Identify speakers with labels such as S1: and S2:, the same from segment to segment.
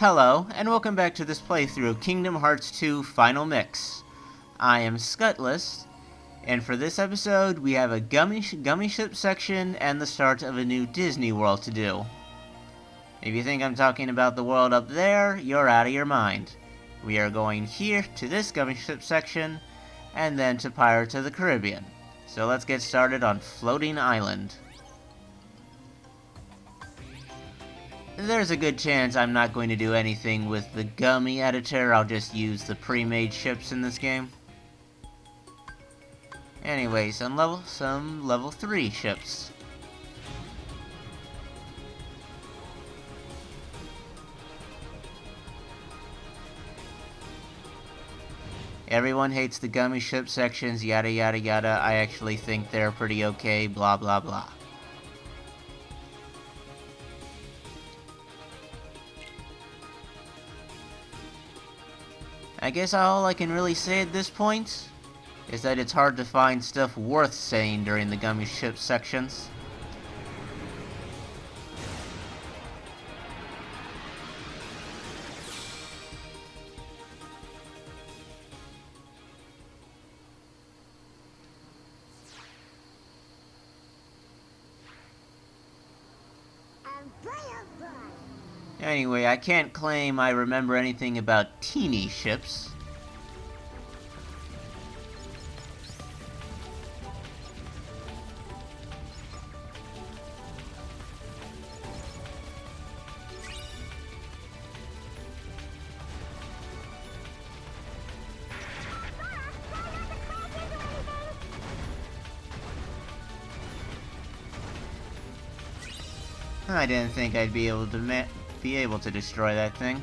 S1: Hello, and welcome back to this playthrough of Kingdom Hearts 2 Final Mix. I am Scutless, and for this episode, we have a gummy ship section and the start of a new Disney world to do. If you think I'm talking about the world up there, you're out of your mind. We are going here to this gummy ship section, and then to Pirates of the Caribbean. So let's get started on Floating Island. There's a good chance I'm not going to do anything with the gummy editor, I'll just use the pre-made ships in this game. Anyway, some level 3 ships. Everyone hates the gummy ship sections, yada yada yada. I actually think they're pretty okay, blah blah blah. I guess all I can really say at this point is that it's hard to find stuff worth saying during the gummy ship sections. Anyway, I can't claim I remember anything about teeny ships. I didn't think I'd be able to destroy that thing.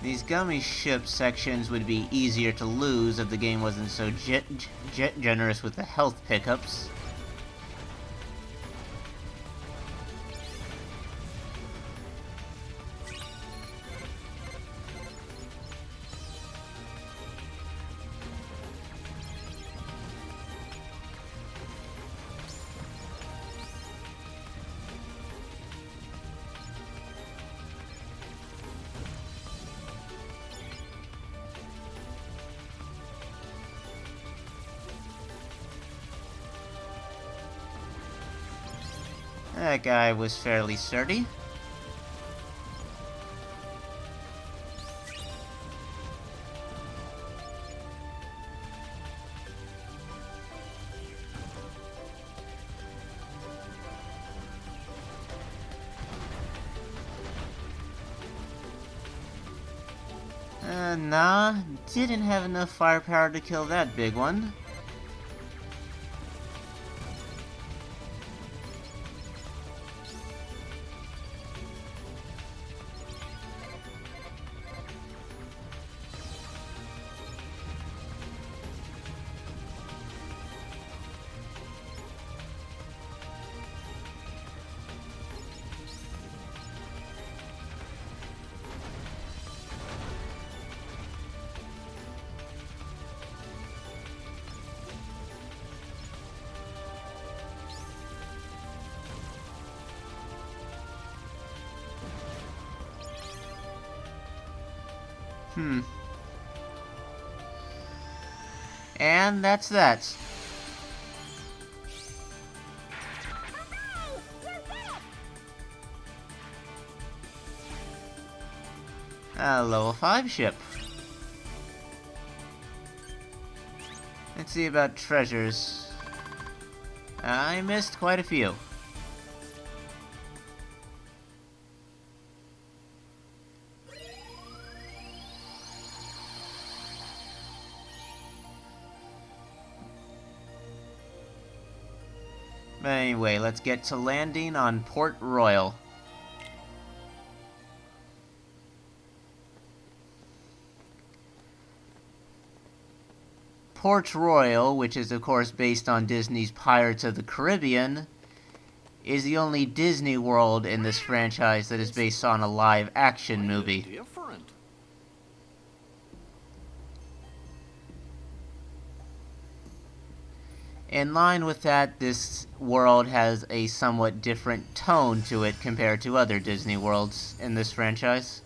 S1: These gummy ship sections would be easier to lose if the game wasn't so generous with the health pickups. That guy was fairly sturdy. Nah, didn't have enough firepower to kill that big one. And that's that. A level 5 ship. Let's see about treasures. I missed quite a few. But anyway, let's get to landing on Port Royal. Port Royal, which is of course based on Disney's Pirates of the Caribbean, is the only Disney World in this franchise that is based on a live-action movie.
S2: Different.
S1: In line with that, this world has a somewhat different tone to it compared to other Disney worlds in this franchise.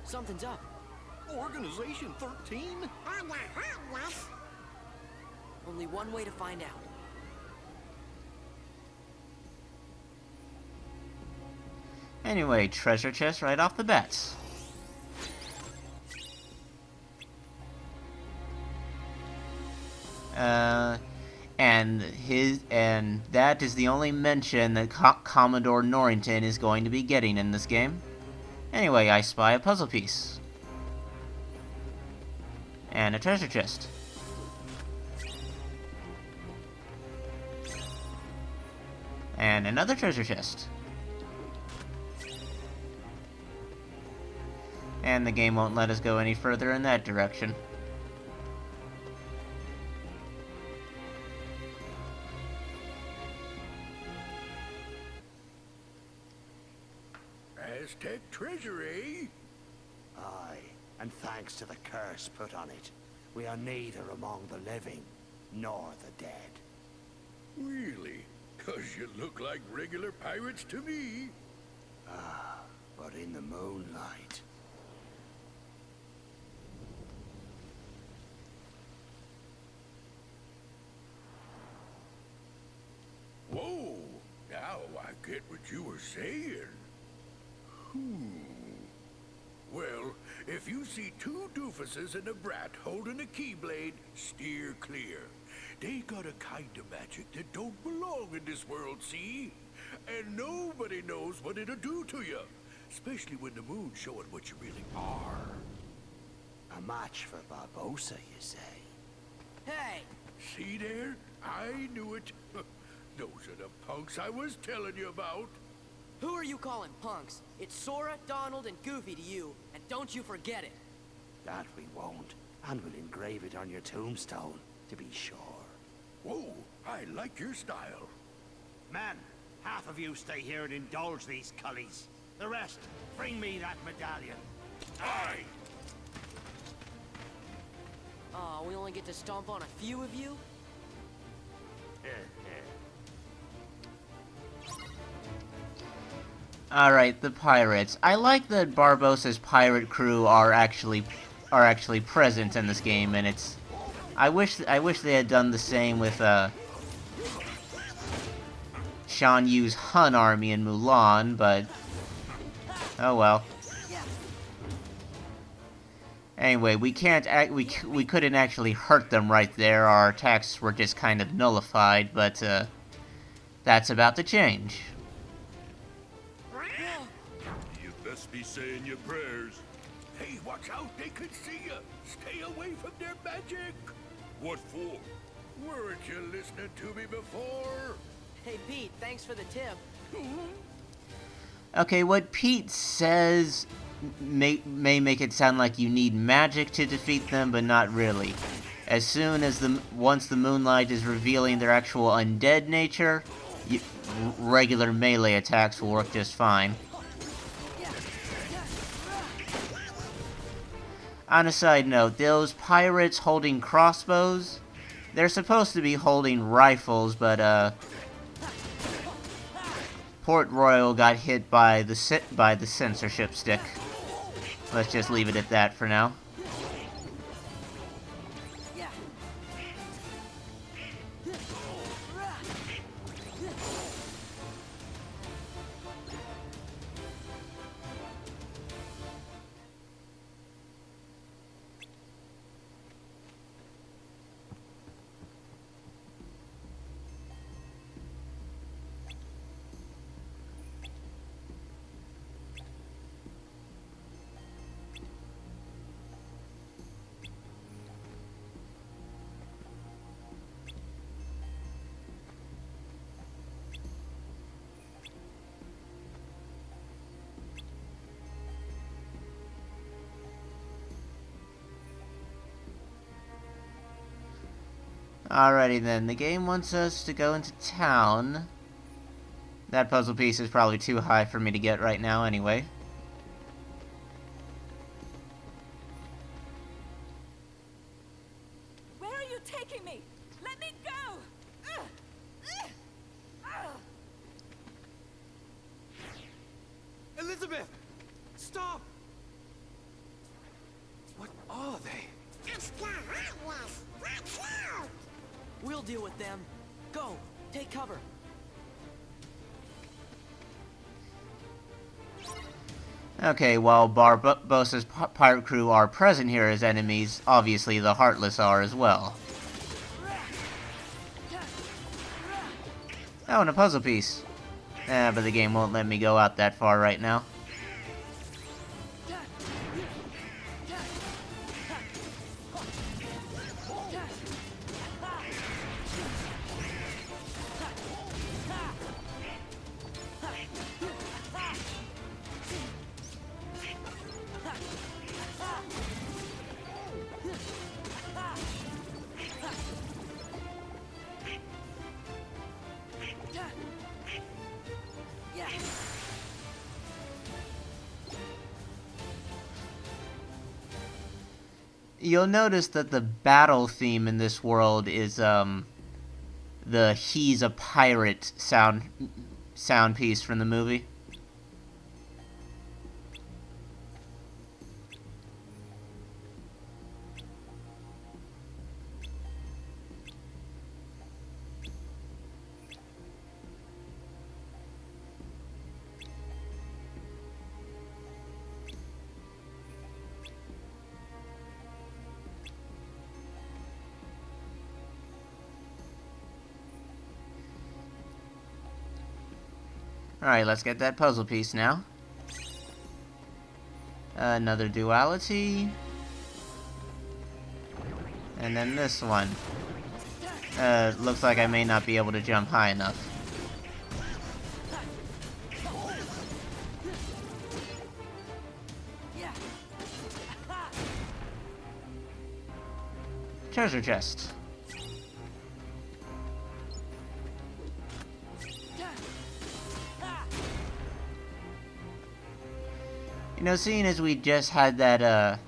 S3: Something's up.
S2: Organization 13?
S3: Only one way to find out.
S1: Anyway, treasure chest right off the bat. And that is the only mention that Commodore Norrington is going to be getting in this game. Anyway, I spy a puzzle piece. And a treasure chest. And another treasure chest. And the game won't let us go any further in that direction.
S4: Aztec treasure, eh?
S5: Aye, and thanks to the curse put on it, we are neither among the living nor the dead.
S4: Really? 'Cause you look like regular pirates to me.
S5: But in the moonlight.
S4: Whoa! Now I get what you were saying. Well, if you see two doofuses and a brat holding a keyblade, steer clear. They got a kind of magic that don't belong in this world, see? And nobody knows what it'll do to you. Especially when the moon's showing what you really are.
S5: A match for Barbossa, you say?
S3: Hey!
S4: See there? I knew it. Those are the punks I was telling you about.
S3: Who are you calling punks? It's Sora, Donald, and Goofy to you, and don't you forget it.
S5: That we won't, and we'll engrave it on your tombstone, to be sure.
S4: Whoa, I like your style.
S5: Men, half of you stay here and indulge these cullies. The rest, bring me that medallion.
S4: Aye.
S3: Aw, we only get to stomp on a few of you?
S1: Alright, the pirates. I like that Barbossa's pirate crew are actually present in this game, and it's... I wish they had done the same with Shan Yu's Hun army in Mulan, but oh well. Anyway, we couldn't actually hurt them right there. Our attacks were just kind of nullified, but that's about to change.
S4: You best be saying your prayers. Hey, watch out, they could see you. Stay away from their magic. What for? Weren't you listening to me before?
S3: Hey, Pete, thanks for the tip.
S1: Okay, what Pete says may make it sound like you need magic to defeat them, but not really. As soon as once the moonlight is revealing their actual undead nature, regular melee attacks will work just fine. On a side note, those pirates holding crossbows, they're supposed to be holding rifles, but Port Royal got hit by the censorship stick. Let's just leave it at that for now. Alrighty then, the game wants us to go into town. That puzzle piece is probably too high for me to get right now anyway.
S6: Where are you taking me? Let me go!
S2: Elizabeth! Stop! What are they?
S3: We'll deal with them. Go, take cover.
S1: Okay, while Barbossa's pirate crew are present here as enemies, obviously the Heartless are as well. Oh, and a puzzle piece. But the game won't let me go out that far right now. You'll notice that the battle theme in this world is the "He's a Pirate" sound piece from the movie. Alright, let's get that puzzle piece now. Another duality. And then this one. Looks like I may not be able to jump high enough. Treasure chest. You know, seeing as we just had that,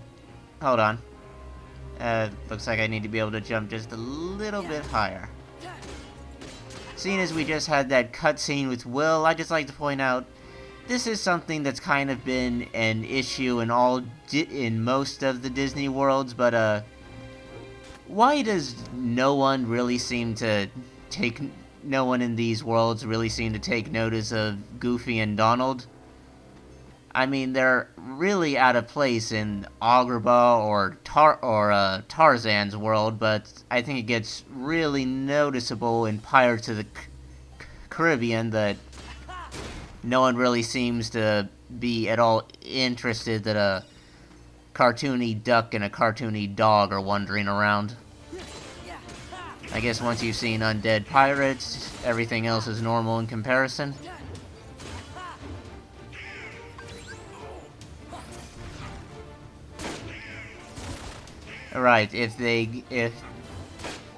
S1: hold on. Looks like I need to be able to jump just a little bit higher. Seeing as we just had that cutscene with Will, I'd just like to point out, this is something that's kind of been an issue in most of the Disney worlds, but, why does no one in these worlds really seem to take notice of Goofy and Donald? I mean, they're really out of place in Agrabah or Tarzan's world, but I think it gets really noticeable in Pirates of the Caribbean that no one really seems to be at all interested that a cartoony duck and a cartoony dog are wandering around. I guess once you've seen Undead Pirates, everything else is normal in comparison. Right, if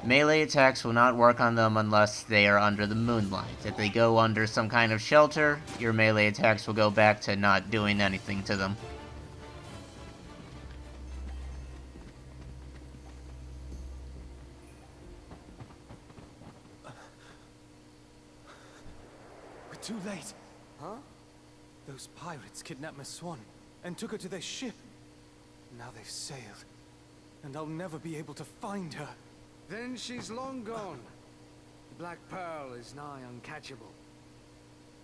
S1: melee attacks will not work on them unless they are under the moonlight. If they go under some kind of shelter, your melee attacks will go back to not doing anything to them.
S2: We're too late.
S3: Huh?
S2: Those pirates kidnapped Miss Swan and took her to their ship. Now they've sailed, and I'll never be able to find her.
S7: Then she's long gone. The Black Pearl is nigh uncatchable.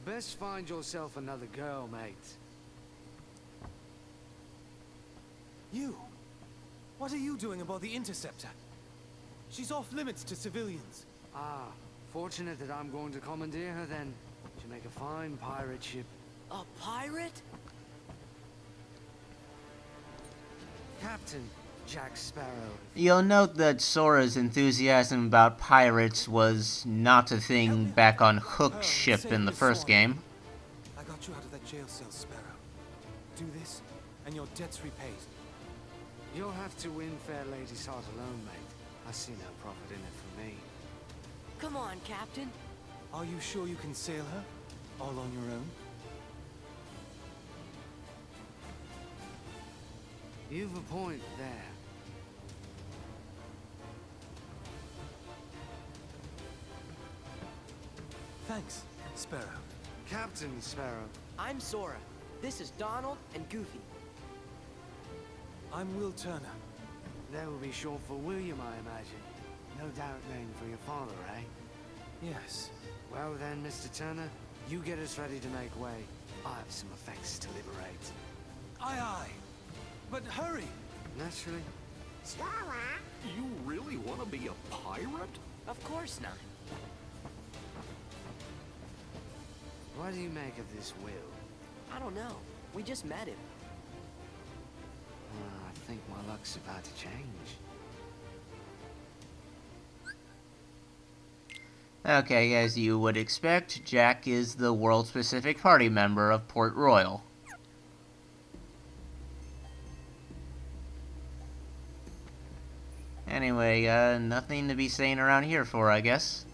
S7: Best find yourself another girl, mate.
S2: You? What are you doing aboard the Interceptor? She's off limits to civilians.
S7: Ah, fortunate that I'm going to commandeer her then. She'll make a fine pirate ship.
S3: A pirate?
S7: Captain Jack Sparrow.
S1: You'll note that Sora's enthusiasm about pirates was not a thing back on Hook's ship in the first game.
S2: I got you out of that jail cell, Sparrow. Do this, and your debt's repaid.
S7: You'll have to win fair lady's heart alone, mate. I see no profit in it for me.
S3: Come on, Captain.
S2: Are you sure you can sail her? All on your own?
S7: You've a point there.
S2: Thanks, Sparrow.
S7: Captain Sparrow.
S3: I'm Sora. This is Donald and Goofy.
S2: I'm Will Turner.
S7: That will be short for William, I imagine. No doubt named for your father, eh?
S2: Yes.
S7: Well then, Mr. Turner, you get us ready to make way. I have some effects to liberate.
S2: Aye, aye. But hurry!
S7: Naturally.
S8: You really want to be a pirate?
S3: Of course not.
S7: What do you make of this will?
S3: I don't know. We just met him.
S7: I think my luck's about to change.
S1: Okay, as you would expect, Jack is the world-specific party member of Port Royal. Anyway, nothing to be saying around here for, I guess.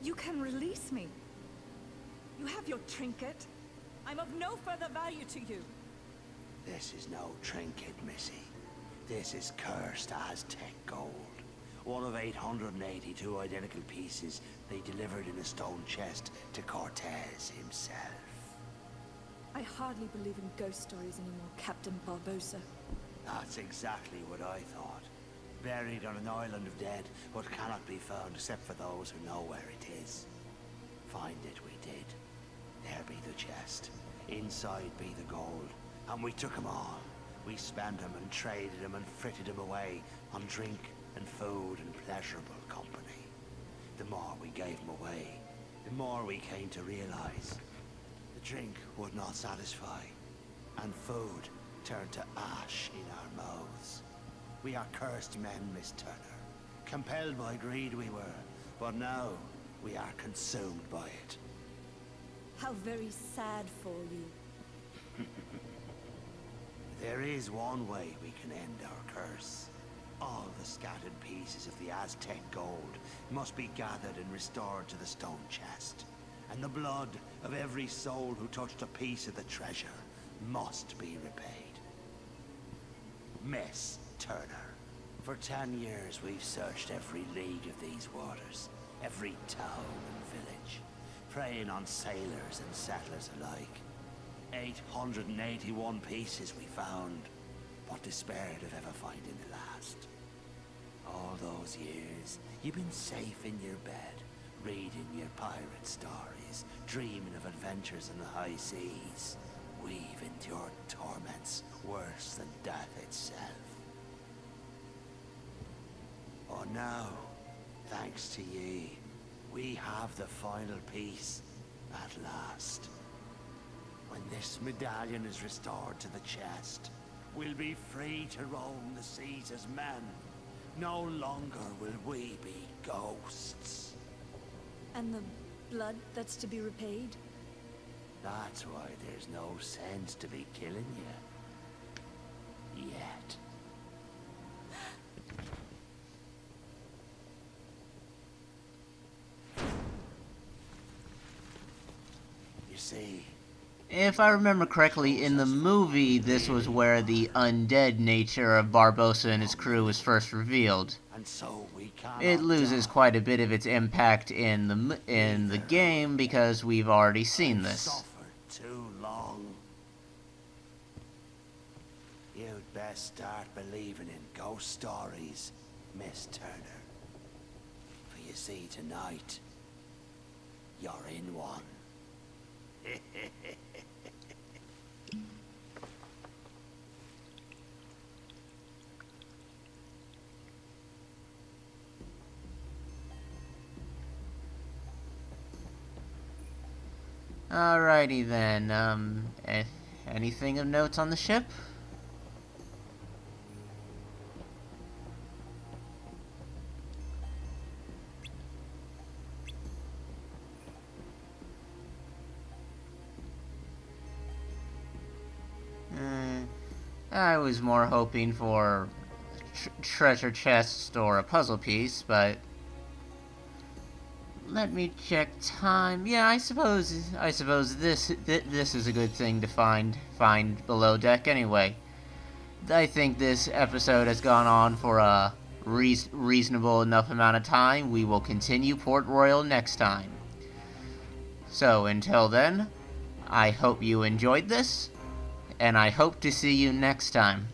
S6: You can release me. You have your trinket. I'm of no further value to you.
S5: This is no trinket, Missy. This is cursed Aztec Gold. One of 882 identical pieces they delivered in a stone chest to Cortez himself.
S6: I hardly believe in ghost stories anymore, Captain Barbosa.
S5: That's exactly what I thought. Buried on an island of dead, but cannot be found except for those who know where it is. Find it we did. There be the chest. Inside be the gold. And we took 'em all. We spent 'em and traded 'em and fritted 'em away on drink and food and pleasurable company. The more we gave 'em away, the more we came to realize the drink would not satisfy, and food turned to ash in our mouths. We are cursed men, Miss Turner. Compelled by greed we were, but now we are consumed by it.
S6: How very sad for you.
S5: There is one way we can end our curse. All the scattered pieces of the Aztec gold must be gathered and restored to the stone chest. And the blood of every soul who touched a piece of the treasure must be repaid. Miss Turner, for 10 years we've searched every league of these waters, every town and village, preying on sailors and settlers alike. 881 pieces we found, but despaired of ever finding the last. All those years, you've been safe in your bed, reading your pirate stories, dreaming of adventures in the high seas. We've endured torments worse than death itself. Oh, now, thanks to ye, we have the final piece at last. When this medallion is restored to the chest, we'll be free to roam the seas as men. No longer will we be ghosts.
S6: And the blood that's to be repaid?
S5: That's why there's no sense to be killing you. Yet. You see,
S1: If I remember correctly, in the movie, this was where the undead nature of Barbosa and his crew was first revealed.
S5: and so we cannot
S1: It loses
S5: die.
S1: quite a bit of its impact in the game because we've already seen this.
S5: Suffered too long. You'd best start believing in ghost stories, Miss Turner. For you see, tonight, you're in one.
S1: Alrighty then, anything of note on the ship? I was more hoping for a treasure chest or a puzzle piece, but let me check time. Yeah, I suppose this is a good thing to find below deck anyway. I think this episode has gone on for a reasonable enough amount of time. We will continue Port Royal next time. So until then, I hope you enjoyed this, and I hope to see you next time.